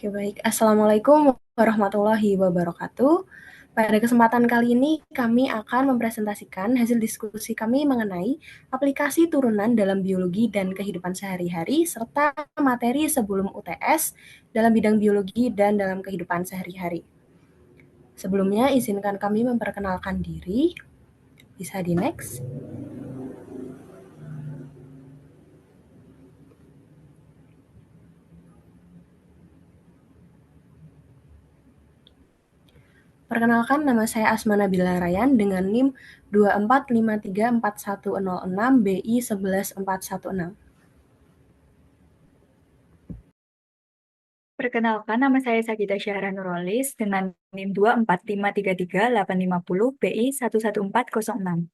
Oke, baik. Assalamualaikum warahmatullahi wabarakatuh. Pada kesempatan kali ini, kami akan mempresentasikan hasil diskusi kami mengenai aplikasi turunan dalam biologi dan kehidupan sehari-hari, serta materi sebelum UTS dalam bidang biologi dan dalam kehidupan sehari-hari. Sebelumnya, izinkan kami memperkenalkan diri. Bisa di next. Perkenalkan, nama saya Asma Nabila Rayan dengan NIM 24534106 BI 11416. Perkenalkan, nama saya Sagita Syahra Nurolis dengan NIM 24533380 BI 11406.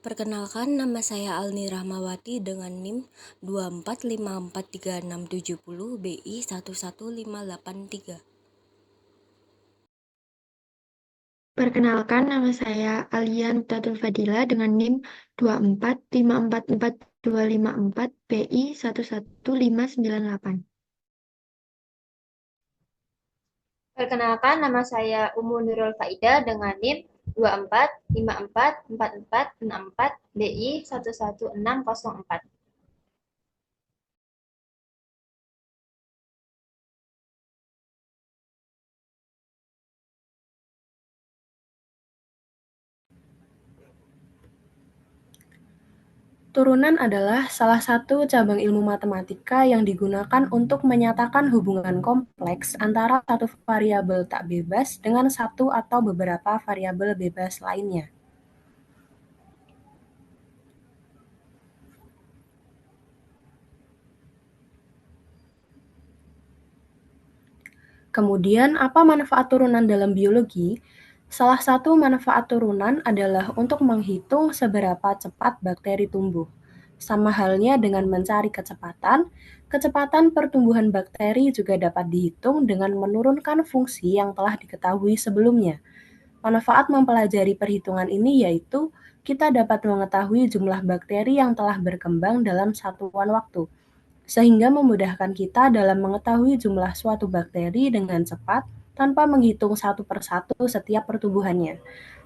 Perkenalkan, nama saya Alni Rahmawati dengan NIM 24543670 BI 11583. Perkenalkan, nama saya Alia Nuktatul Fadila dengan NIM 24544254 BI 11598. Perkenalkan, nama saya Umu Nurul Faida dengan NIM 24544464 BI 11604. Turunan adalah salah satu cabang ilmu matematika yang digunakan untuk menyatakan hubungan kompleks antara satu variabel tak bebas dengan satu atau beberapa variabel bebas lainnya. Kemudian, apa manfaat turunan dalam biologi? Salah satu manfaat turunan adalah untuk menghitung seberapa cepat bakteri tumbuh. Sama halnya dengan mencari kecepatan pertumbuhan bakteri juga dapat dihitung dengan menurunkan fungsi yang telah diketahui sebelumnya. Manfaat mempelajari perhitungan ini yaitu kita dapat mengetahui jumlah bakteri yang telah berkembang dalam satuan waktu, sehingga memudahkan kita dalam mengetahui jumlah suatu bakteri dengan cepat tanpa menghitung satu persatu setiap pertumbuhannya.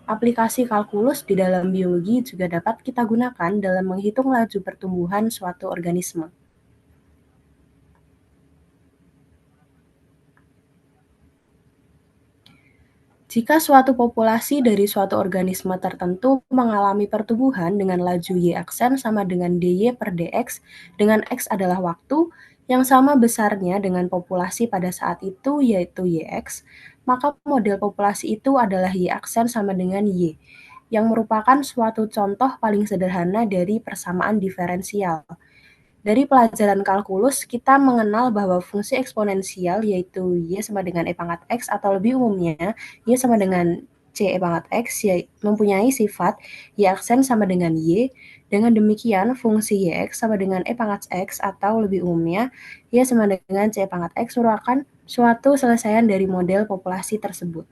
Aplikasi kalkulus di dalam biologi juga dapat kita gunakan dalam menghitung laju pertumbuhan suatu organisme. Jika suatu populasi dari suatu organisme tertentu mengalami pertumbuhan dengan laju Y aksen sama dengan dy per dx, dengan x adalah waktu, yang sama besarnya dengan populasi pada saat itu yaitu Yx, maka model populasi itu adalah Y aksen sama dengan Y, yang merupakan suatu contoh paling sederhana dari persamaan diferensial. Dari pelajaran kalkulus, kita mengenal bahwa fungsi eksponensial yaitu Y sama dengan E pangkat X atau lebih umumnya Y sama dengan C E pangkat X mempunyai sifat Y aksen sama dengan Y. Dengan demikian, fungsi Yx sama dengan E pangkat X atau lebih umumnya Y sama dengan C E pangkat X merupakan suatu selesaian dari model populasi tersebut.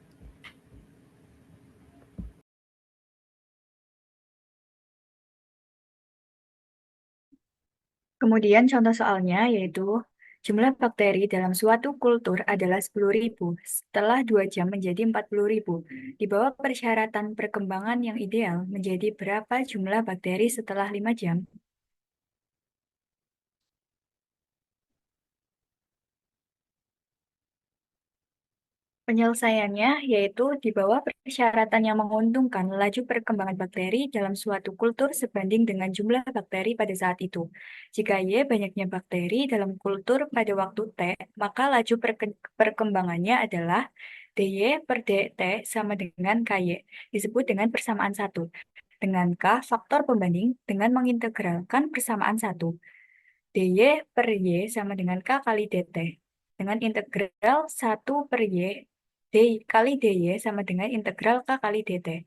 Kemudian contoh soalnya yaitu jumlah bakteri dalam suatu kultur adalah 10.000. Setelah 2 jam menjadi 40.000. Di bawah persyaratan perkembangan yang ideal menjadi berapa jumlah bakteri setelah 5 jam? Penyelesaiannya yaitu di bawah persyaratan yang menguntungkan laju perkembangan bakteri dalam suatu kultur sebanding dengan jumlah bakteri pada saat itu. Jika Y banyaknya bakteri dalam kultur pada waktu T, maka laju perkembangannya adalah dy per dt sama dengan ky, disebut dengan persamaan 1. Dengan K faktor pembanding dengan mengintegralkan persamaan 1. dy per y sama dengan K kali dt. Dengan integral 1 per y D kali dy sama dengan integral K kali dt.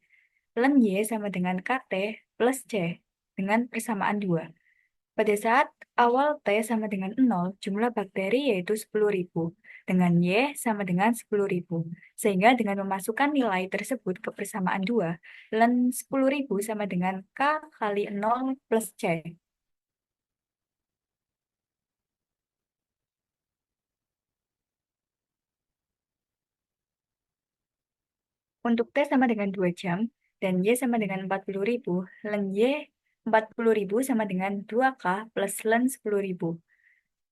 Ln y sama dengan kt plus c dengan persamaan 2. Pada saat awal T sama dengan 0, jumlah bakteri yaitu 10.000. Dengan Y sama dengan 10.000. Sehingga dengan memasukkan nilai tersebut ke persamaan 2, ln 10.000 sama dengan K kali 0 plus C. Untuk T sama dengan 2 jam, dan Y sama dengan 40.000, len Y 40.000 sama dengan 2K plus len 10.000.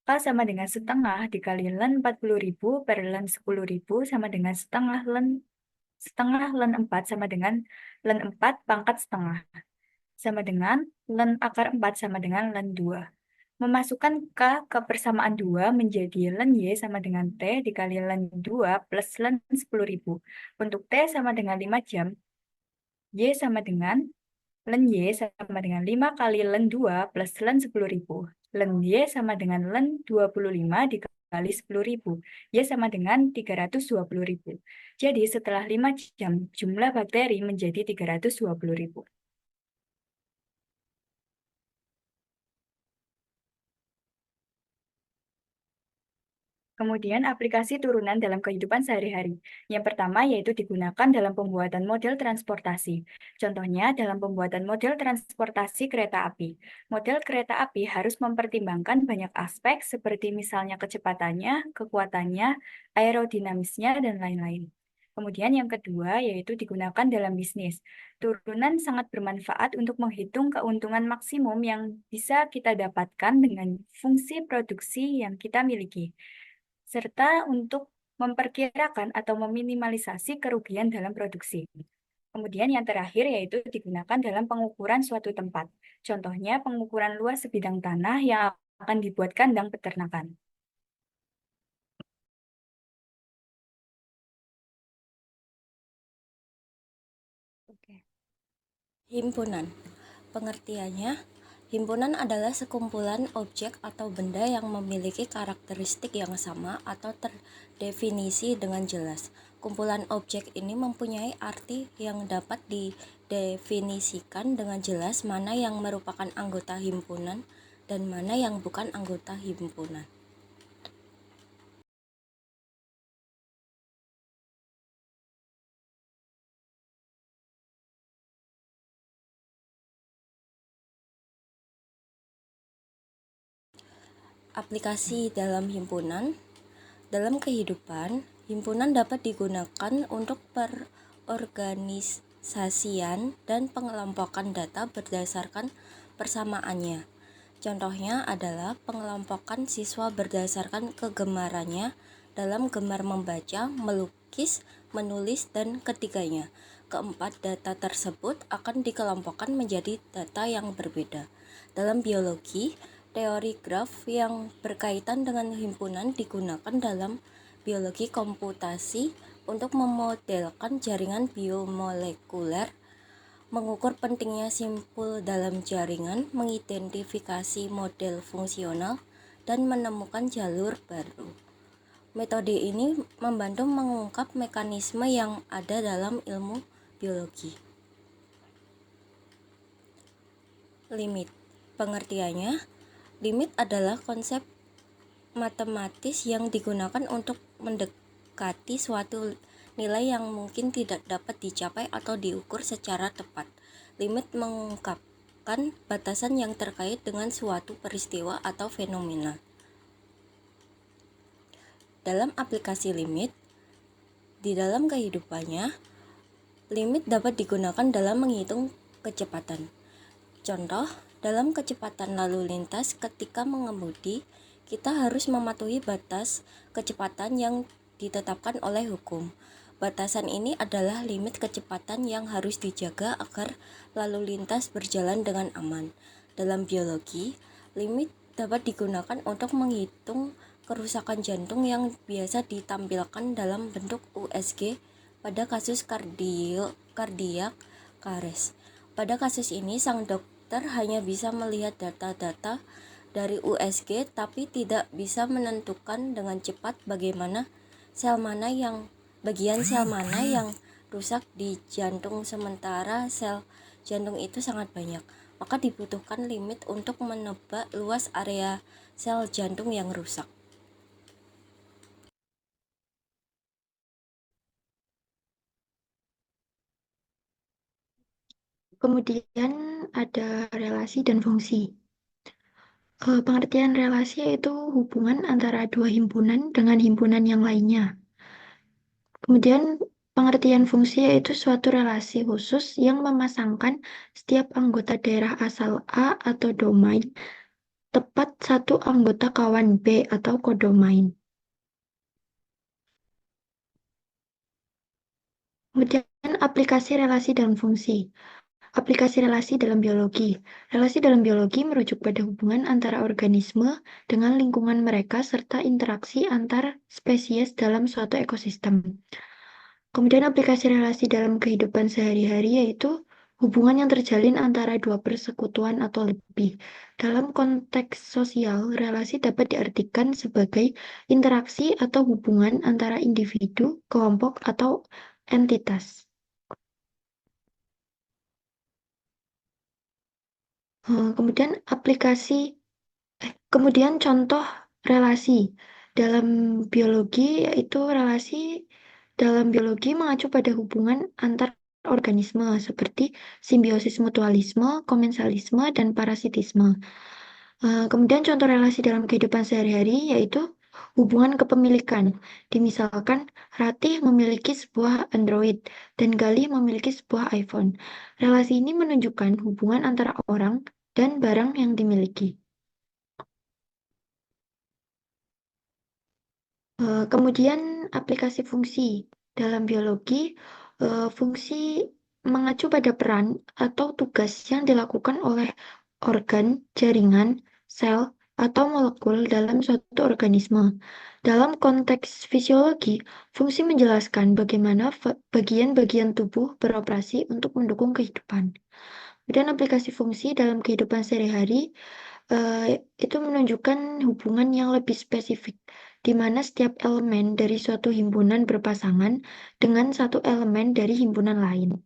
K sama dengan setengah dikali len 40.000 per len 10.000 sama dengan setengah len 4 sama dengan len 4 pangkat setengah. Sama dengan len akar 4 sama dengan len 2. Memasukkan K ke persamaan 2 menjadi len Y sama dengan T dikali len 2 plus len 10.000. Untuk T sama dengan 5 jam, Y sama dengan len Y sama dengan 5 kali len 2 plus len 10.000. Len Y sama dengan len 25 dikali 10.000. Y sama dengan 320.000. Jadi setelah 5 jam, jumlah bakteri menjadi 320.000. Kemudian aplikasi turunan dalam kehidupan sehari-hari. Yang pertama yaitu digunakan dalam pembuatan model transportasi. Contohnya dalam pembuatan model transportasi kereta api. Model kereta api harus mempertimbangkan banyak aspek seperti misalnya kecepatannya, kekuatannya, aerodinamisnya, dan lain-lain. Kemudian yang kedua yaitu digunakan dalam bisnis. Turunan sangat bermanfaat untuk menghitung keuntungan maksimum yang bisa kita dapatkan dengan fungsi produksi yang kita miliki serta untuk memperkirakan atau meminimalisasi kerugian dalam produksi. Kemudian yang terakhir yaitu digunakan dalam pengukuran suatu tempat. Contohnya pengukuran luas sebidang tanah yang akan dibuat kandang peternakan. Himpunan. Pengertiannya, himpunan adalah sekumpulan objek atau benda yang memiliki karakteristik yang sama atau terdefinisi dengan jelas. Kumpulan objek ini mempunyai arti yang dapat didefinisikan dengan jelas mana yang merupakan anggota himpunan dan mana yang bukan anggota himpunan. Aplikasi dalam himpunan. Dalam kehidupan, himpunan dapat digunakan untuk perorganisasian dan pengelompokan data berdasarkan persamaannya. Contohnya adalah pengelompokan siswa berdasarkan kegemarannya dalam gemar membaca, melukis, menulis, dan ketiganya. Keempat data tersebut akan dikelompokkan menjadi data yang berbeda. Dalam biologi, teori graf yang berkaitan dengan himpunan digunakan dalam biologi komputasi untuk memodelkan jaringan biomolekuler, mengukur pentingnya simpul dalam jaringan, mengidentifikasi model fungsional, dan menemukan jalur baru. Metode ini membantu mengungkap mekanisme yang ada dalam ilmu biologi. Limit. Pengertiannya, limit adalah konsep matematis yang digunakan untuk mendekati suatu nilai yang mungkin tidak dapat dicapai atau diukur secara tepat. Limit mengungkapkan batasan yang terkait dengan suatu peristiwa atau fenomena. Dalam aplikasi limit, di dalam kehidupannya, limit dapat digunakan dalam menghitung kecepatan. Contoh, dalam kecepatan lalu lintas ketika mengemudi, kita harus mematuhi batas kecepatan yang ditetapkan oleh hukum. Batasan ini adalah limit kecepatan yang harus dijaga agar lalu lintas berjalan dengan aman. Dalam biologi, limit dapat digunakan untuk menghitung kerusakan jantung yang biasa ditampilkan dalam bentuk USG pada kasus kardiak kares. Pada kasus ini, sang dokter hanya bisa melihat data-data dari USG tapi tidak bisa menentukan dengan cepat bagian sel mana yang rusak di jantung sementara sel jantung itu sangat banyak. Maka dibutuhkan limit untuk menebak luas area sel jantung yang rusak. Kemudian ada relasi dan fungsi. Pengertian relasi yaitu hubungan antara dua himpunan dengan himpunan yang lainnya. Kemudian Pengertian fungsi yaitu suatu relasi khusus yang memasangkan setiap anggota daerah asal A atau domain tepat satu anggota kawan B atau kodomain. Kemudian aplikasi relasi dan fungsi. Aplikasi relasi dalam biologi. Relasi dalam biologi merujuk pada hubungan antara organisme dengan lingkungan mereka serta interaksi antar spesies dalam suatu ekosistem. Kemudian aplikasi relasi dalam kehidupan sehari-hari yaitu hubungan yang terjalin antara dua persekutuan atau lebih. Dalam konteks sosial, relasi dapat diartikan sebagai interaksi atau hubungan antara individu, kelompok, atau entitas. Kemudian kemudian contoh relasi dalam biologi yaitu relasi dalam biologi mengacu pada hubungan antar organisme seperti simbiosis mutualisme, komensalisme, dan parasitisme. Kemudian contoh relasi dalam kehidupan sehari-hari yaitu hubungan kepemilikan. Dimisalkan Ratih memiliki sebuah Android dan Galih memiliki sebuah iPhone. Relasi ini menunjukkan hubungan antara orang dan barang yang dimiliki. Kemudian aplikasi fungsi. Dalam biologi, fungsi mengacu pada peran atau tugas yang dilakukan oleh organ, jaringan, sel, atau molekul dalam suatu organisme. Dalam konteks fisiologi, fungsi menjelaskan bagaimana bagian-bagian tubuh beroperasi untuk mendukung kehidupan. Kemudian aplikasi fungsi dalam kehidupan sehari-hari itu menunjukkan hubungan yang lebih spesifik, di mana setiap elemen dari suatu himpunan berpasangan dengan satu elemen dari himpunan lain.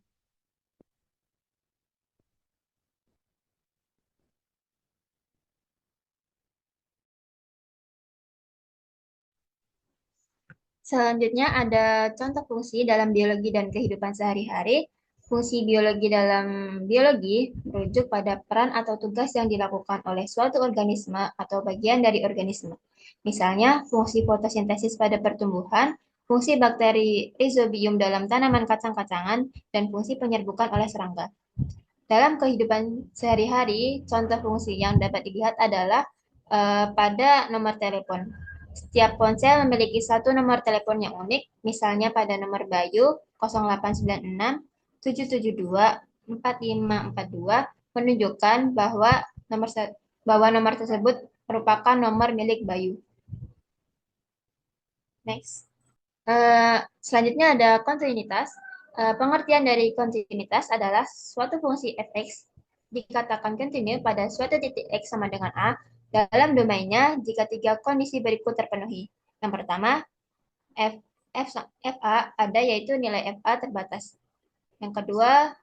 Selanjutnya ada contoh fungsi dalam biologi dan kehidupan sehari-hari. Fungsi biologi dalam biologi merujuk pada peran atau tugas yang dilakukan oleh suatu organisme atau bagian dari organisme. Misalnya, fungsi fotosintesis pada pertumbuhan, fungsi bakteri rhizobium dalam tanaman kacang-kacangan, dan fungsi penyerbukan oleh serangga. Dalam kehidupan sehari-hari, contoh fungsi yang dapat dilihat adalah pada nomor telepon. Setiap ponsel memiliki satu nomor telepon yang unik, misalnya pada nomor Bayu 0896 772 4542 menunjukkan bahwa nomor tersebut merupakan nomor milik Bayu. Next. Selanjutnya ada kontinuitas. Pengertian dari kontinuitas adalah suatu fungsi fx dikatakan kontinu pada suatu titik x sama dengan a dalam domainnya jika tiga kondisi berikut terpenuhi. Yang pertama, fa ada yaitu nilai fa terbatas. Yang kedua,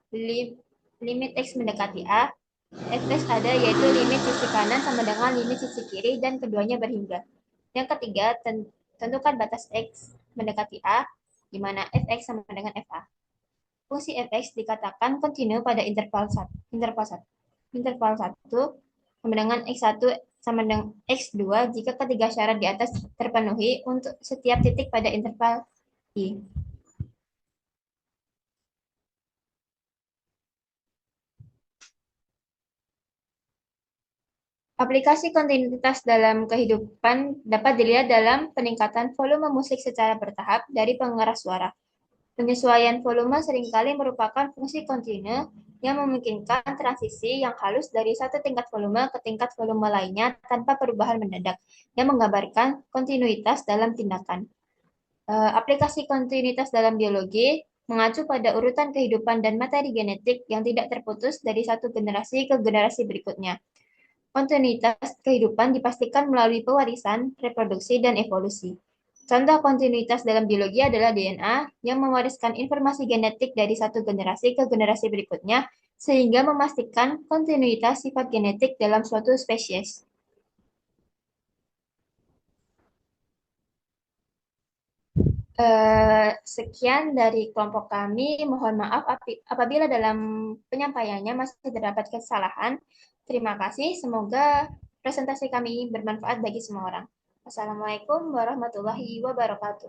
limit x mendekati a. Fx ada yaitu limit sisi kanan sama dengan limit sisi kiri dan keduanya berhingga. Yang ketiga, tentukan batas x mendekati a, di mana fx sama dengan fa. Fungsi fx dikatakan kontinu pada interval 1 sama dengan x1 sama dengan x2 jika ketiga syarat di atas terpenuhi untuk setiap titik pada interval i. Aplikasi kontinuitas dalam kehidupan dapat dilihat dalam peningkatan volume musik secara bertahap dari pengeras suara. Penyesuaian volume seringkali merupakan fungsi kontinu yang memungkinkan transisi yang halus dari satu tingkat volume ke tingkat volume lainnya tanpa perubahan mendadak, yang menggambarkan kontinuitas dalam tindakan. Aplikasi kontinuitas dalam biologi mengacu pada urutan kehidupan dan materi genetik yang tidak terputus dari satu generasi ke generasi berikutnya. Kontinuitas kehidupan dipastikan melalui pewarisan, reproduksi, dan evolusi. Contoh kontinuitas dalam biologi adalah DNA yang mewariskan informasi genetik dari satu generasi ke generasi berikutnya, sehingga memastikan kontinuitas sifat genetik dalam suatu spesies. Sekian dari kelompok kami. Mohon maaf apabila dalam penyampaiannya masih terdapat kesalahan. Terima kasih. Semoga presentasi kami bermanfaat bagi semua orang. Assalamualaikum warahmatullahi wabarakatuh.